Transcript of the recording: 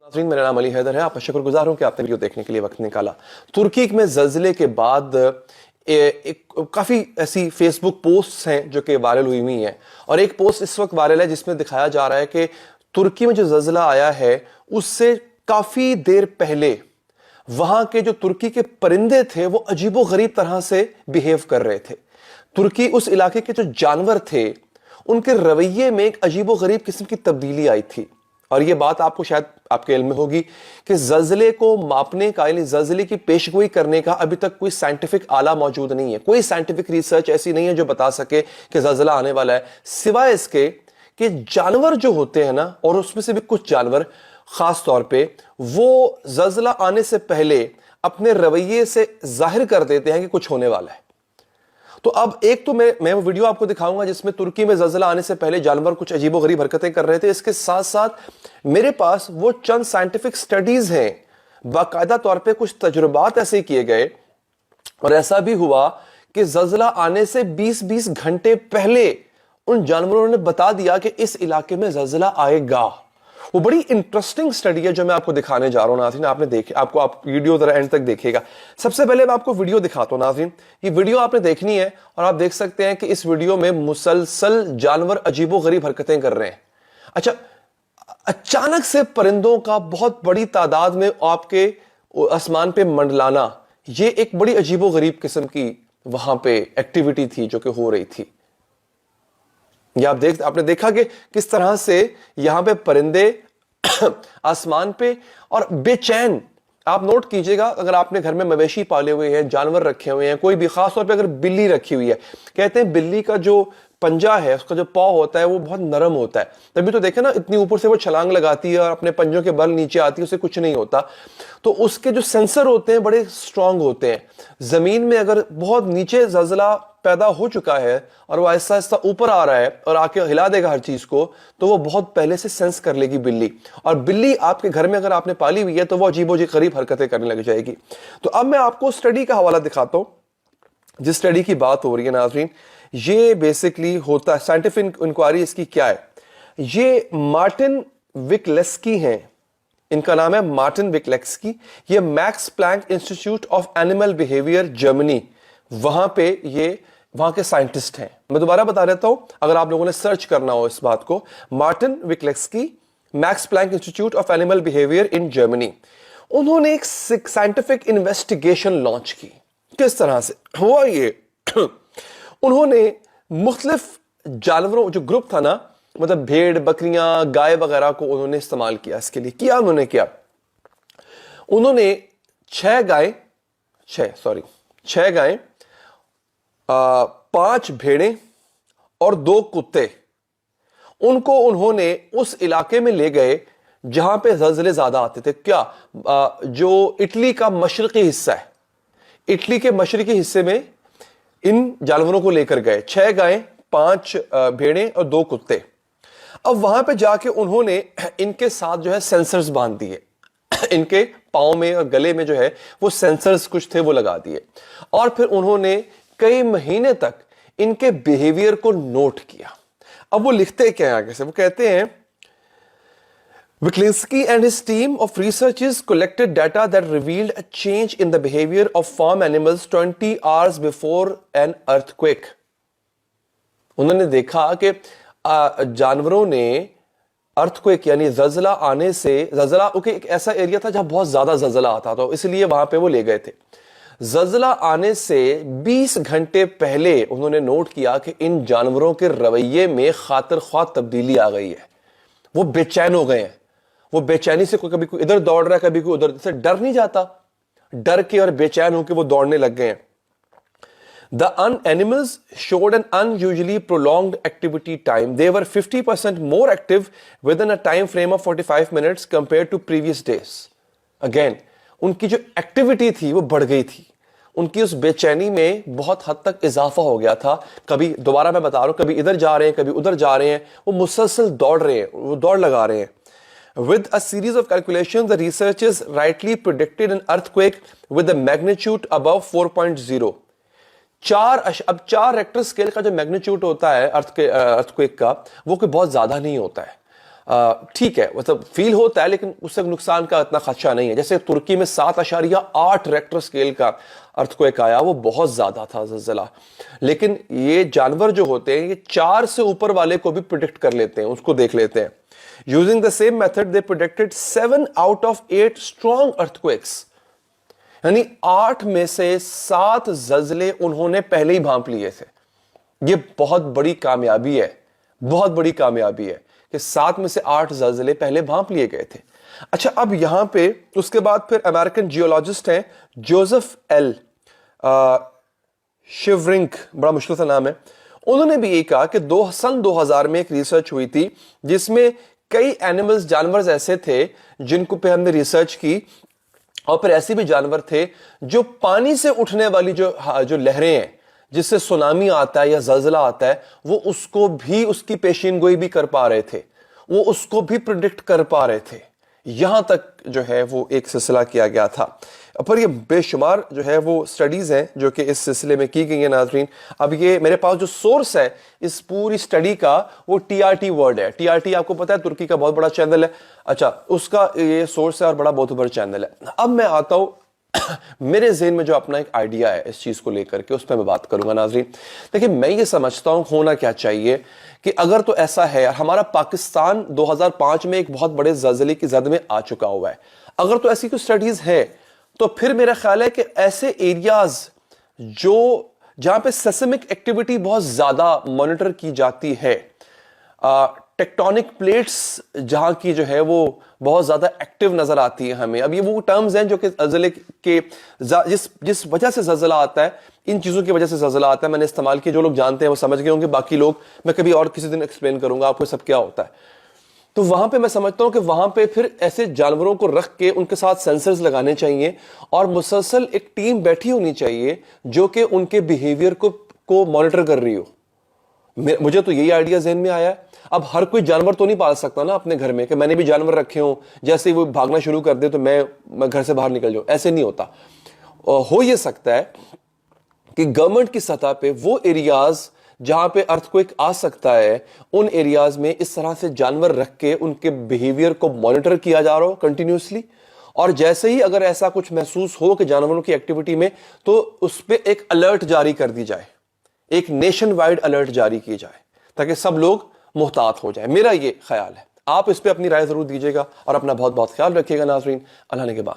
नाज़रीन, मेरा नाम अली हैदर है। आपका शुक्रगुजार हूं कि आपने वीडियो देखने के लिए वक्त निकाला। तुर्की में ज़लज़ले के बाद काफ़ी ऐसी फेसबुक पोस्ट्स हैं जो कि वायरल हुई हैं, और एक पोस्ट इस वक्त वायरल है जिसमें दिखाया जा रहा है कि तुर्की में जो ज़लज़ला आया है उससे काफ़ी देर पहले वहां के जो तुर्की के परिंदे थे वो अजीबो गरीब तरह से बिहेव कर रहे थे। तुर्की उस इलाके के जो जानवर थे उनके रवैये में एक अजीबो गरीब किस्म की तब्दीली आई थी। और ये बात आपको शायद आपके इल्म में होगी कि ज़लज़ले को मापने का, यानी ज़लज़ले की पेशगोई करने का अभी तक कोई साइंटिफिक आला मौजूद नहीं है। कोई साइंटिफिक रिसर्च ऐसी नहीं है जो बता सके कि ज़लज़ला आने वाला है, सिवाय इसके कि जानवर जो होते हैं ना, और उसमें से भी कुछ जानवर खास तौर पे वो ज़लज़ला आने से पहले अपने रवैये से जाहिर कर देते हैं कि कुछ होने वाला है। तो अब एक तो मैं वो वीडियो आपको दिखाऊंगा जिसमें तुर्की में ज़लज़ला आने से पहले जानवर कुछ अजीबोगरीब हरकतें कर रहे थे। इसके साथ साथ मेरे पास वो चंद साइंटिफिक स्टडीज हैं, बाकायदा तौर पे कुछ तजुर्बात ऐसे किए गए और ऐसा भी हुआ कि ज़लज़ला आने से 20-20 घंटे पहले उन जानवरों ने बता दिया कि इस इलाके में ज़लज़ला आएगा। वो बड़ी इंटरेस्टिंग स्टडी है जो मैं आपको दिखाने जा रहा हूं नाज़रीन। आपने देखे, आप वीडियो जरा एंड तक देखिएगा। सबसे पहले मैं आपको वीडियो दिखाता हूं नाज़रीन। ये वीडियो आपने देखनी है और आप देख सकते हैं कि इस वीडियो में मुसलसल जानवर अजीबो गरीब हरकतें कर रहे हैं। अच्छा, अचानक से परिंदों का बहुत बड़ी तादाद में आपके आसमान पे मंडलाना, ये एक बड़ी अजीबो गरीब किस्म की वहां पे एक्टिविटी थी जो कि हो रही थी। ये आपने देखा कि किस तरह से यहां पे परिंदे आसमान पे और बेचैन। आप नोट कीजिएगा, अगर आपने घर में मवेशी पाले हुए हैं, जानवर रखे हुए हैं, कोई भी, खास तौर पे अगर बिल्ली रखी हुई है, कहते हैं बिल्ली का जो पंजा है, उसका जो पाव होता है वो बहुत नरम होता है। तभी तो देखे ना, इतनी ऊपर से वो छलांग लगाती है और अपने पंजों के बल नीचे आती है, उसे कुछ नहीं होता। तो उसके जो सेंसर होते हैं बड़े स्ट्रांग होते हैं। जमीन में अगर बहुत नीचे ज़लज़ला पैदा हो चुका है और वो आहिस्ता आहिस्ता ऊपर आ रहा है और आके हिला देगा हर चीज को, तो वो बहुत पहले से सेंस कर लेगी बिल्ली। और बिल्ली आपके घर में अगर आपने पाली हुई है तो वो अजीबोगरीब हरकतें करने लग जाएगी। तो अब मैं आपको स्टडी का हवाला दिखाता हूं। जिस स्टडी की बात हो रही है नाज़रीन, ये बेसिकली होता है, साइंटिफिक इंक्वायरी इसकी क्या है, ये मार्टिन विकलेस्की हैं, इनका नाम है मार्टिन विकलेस्की। ये Max Planck institute of animal Behavior Germany, वहां के साइंटिस्ट हैं। मैं दोबारा बता देता हूं अगर आप लोगों ने सर्च करना हो इस बात को। Martin Wikelski, Max Planck institute of animal behaviour in Germany. उन्होंने एक साइंटिफिक इन्वेस्टिगेशन लॉन्च की। किस तरह से हुआ ये? उन्होंने मुख्तलिफ जानवरों, जो ग्रुप था ना, मतलब भेड़, बकरियां, गाय वगैरह को उन्होंने इस्तेमाल किया। इसके लिए उन्होंने 6 गायें, 5 भेड़ें और 2 कुत्ते, उनको उन्होंने उस इलाके में ले गए जहां पे ज़लज़ले ज्यादा आते थे। जो इटली का मशरकी हिस्सा है, इटली के मशरकी हिस्से में इन जानवरों को लेकर गए। 6 गायें, 5 भेड़ें और 2 कुत्ते। अब वहां पे जाके उन्होंने इनके साथ जो है सेंसर्स बांध दिए। इनके पाँव में और गले में जो है वो सेंसर्स कुछ थे वो लगा दिए, और फिर उन्होंने कई महीने तक इनके बिहेवियर को नोट किया। अब वो लिखते क्या है आगे से, वो कहते हैं, Witklinski and his team of researchers collected data that revealed a change in the behavior of farm animals 20 hours before an earthquake. उन्होंने देखा कि जानवरों ने अर्थक्वेक यानी ज़लज़ला आने से, ज़लज़ला एक ऐसा एरिया था जहां बहुत ज्यादा ज़लज़ला आता था, इसलिए वहां पे वो ले गए थे। ज़लज़ला आने से 20 घंटे पहले उन्होंने नोट किया कि इन जानवरों के रवैये में खातिर ख्वाह तब्दीली आ गई है। वो बेचैन हो गए हैं। वो बेचैनी से कभी कोई इधर दौड़ रहा है, कभी कोई उधर, से डर नहीं जाता, डर के और बेचैन होकर वो दौड़ने लग गए हैं। The animals showed an unusually prolonged activity time. They were 50% more active within a time frame of 45 minutes compared to previous days. Again, उनकी जो एक्टिविटी थी वो बढ़ गई थी। उनकी उस बेचैनी में बहुत हद तक इजाफा हो गया था। कभी, दोबारा मैं बता रहा हूं, कभी इधर जा रहे हैं, कभी उधर जा रहे हैं, वो मुसलसल दौड़ रहे हैं, वो दौड़ लगा रहे हैं। With a series of calculations, the researchers rightly predicted an earthquake with a magnitude above 4.0. अब 4 रेक्टर स्केल का जो मैग्नीट्यूड होता है अर्थक्वेक का, वो कोई बहुत ज्यादा नहीं होता है। ٹھیک ہے مطلب فیل ہوتا ہے لیکن اس سے نقصان کا اتنا خدشہ نہیں ہے. جیسے ترکی میں 7.8 ریکٹر اسکیل کا ارتھ کویک آیا, وہ بہت زیادہ تھا زلزلہ. لیکن یہ جانور جو ہوتے ہیں یہ 4 سے اوپر والے کو بھی پریڈکٹ کر لیتے ہیں, اس کو دیکھ لیتے ہیں. Using the same method they predicted 7 out of 8 strong earthquakes. یعنی 8 میں سے 7 زلزلے انہوں نے پہلے ہی بھانپ لیے تھے. یہ بہت بڑی کامیابی ہے, بہت بڑی کامیابی ہے کہ 7 میں سے 8 زلزلے پہلے بھانپ لیے گئے تھے. اچھا اب یہاں پہ اس کے بعد پھر امریکن جیولوجسٹ ہیں جوزف ایل شیورنک, بڑا مشکل سا نام ہے. انہوں نے بھی یہ کہا کہ سن 2000 میں ایک ریسرچ ہوئی تھی جس میں کئی اینیملز, جانور ایسے تھے جن کو پہ ہم نے ریسرچ کی, اور پھر ایسے بھی جانور تھے جو پانی سے اٹھنے والی جو لہریں ہیں, جس سے سونامی آتا ہے یا زلزلہ آتا ہے, وہ اس کو بھی, اس کی پیشین گوئی بھی کر پا رہے تھے, وہ اس کو بھی پریڈکٹ کر پا رہے تھے. یہاں تک جو ہے وہ ایک سلسلہ کیا گیا تھا. پر یہ بے شمار جو ہے وہ سٹڈیز ہیں جو کہ اس سلسلے میں کی گئی ہیں ناظرین. اب یہ میرے پاس جو سورس ہے اس پوری سٹڈی کا وہ TRT ورلڈ ہے. TRT آپ کو پتا ہے ترکی کا بہت بڑا چینل ہے. اچھا اس کا یہ سورس ہے اور بہت بڑا چینل ہے. اب میں آتا ہوں میرے ذہن میں جو اپنا ایک آئیڈیا ہے اس چیز کو لے کر کے, اس پہ میں بات کروں گا ناظرین. دیکھیں میں یہ سمجھتا ہوں ہونا کیا چاہیے کہ اگر تو ایسا ہے, ہمارا پاکستان 2005 میں ایک بہت بڑے زلزلے کی زد میں آ چکا ہوا ہے, اگر تو ایسی کوئی سٹڈیز ہے تو پھر میرا خیال ہے کہ ایسے ایریاز جہاں پہ سیسمک ایکٹیویٹی بہت زیادہ مانیٹر کی جاتی ہے, ٹیکٹونک پلیٹس جہاں کی جو ہے وہ بہت زیادہ ایکٹیو نظر آتی ہے ہمیں. اب یہ وہ ٹرمز ہیں جو کہ زلزلے کے جس وجہ سے زلزلہ آتا ہے, ان چیزوں کی وجہ سے زلزلہ آتا ہے, میں نے استعمال کیا, جو لوگ جانتے ہیں وہ سمجھ گئے ہوں گے, باقی لوگ میں کبھی اور کسی دن ایکسپلین کروں گا آپ کو سب کیا ہوتا ہے. تو وہاں پہ میں سمجھتا ہوں کہ وہاں پہ پھر ایسے جانوروں کو رکھ کے ان کے ساتھ سینسرز لگانے چاہیے, اور مسلسل ایک ٹیم بیٹھی ہونی چاہیے جو کہ ان کے بیہیویئر کو مانیٹر کر رہی ہو. مجھے تو یہی آئیڈیا ذہن میں آیا ہے. اب ہر کوئی جانور تو نہیں پال سکتا نا اپنے گھر میں کہ میں نے بھی جانور رکھے ہوں, جیسے ہی وہ بھاگنا شروع کر دے تو میں گھر سے باہر نکل جاؤں, ایسے نہیں ہوتا. ہو یہ سکتا ہے کہ گورنمنٹ کی سطح پہ وہ ایریاز جہاں پہ ارتھ کوئک آ سکتا ہے, ان ایریاز میں اس طرح سے جانور رکھ کے ان کے بیہیویئر کو مانیٹر کیا جا رہا ہو کنٹینیوسلی, اور جیسے ہی اگر ایسا کچھ محسوس ہو کہ جانوروں کی ایکٹیویٹی میں, تو اس پہ ایک الرٹ جاری کر دی جائے, ایک نیشن وائڈ الرٹ جاری کی جائے تاکہ سب لوگ محتاط ہو جائیں. میرا یہ خیال ہے. آپ اس پہ اپنی رائے ضرور دیجیے گا اور اپنا بہت بہت خیال رکھیے گا ناظرین. اللہ نے کے بعد.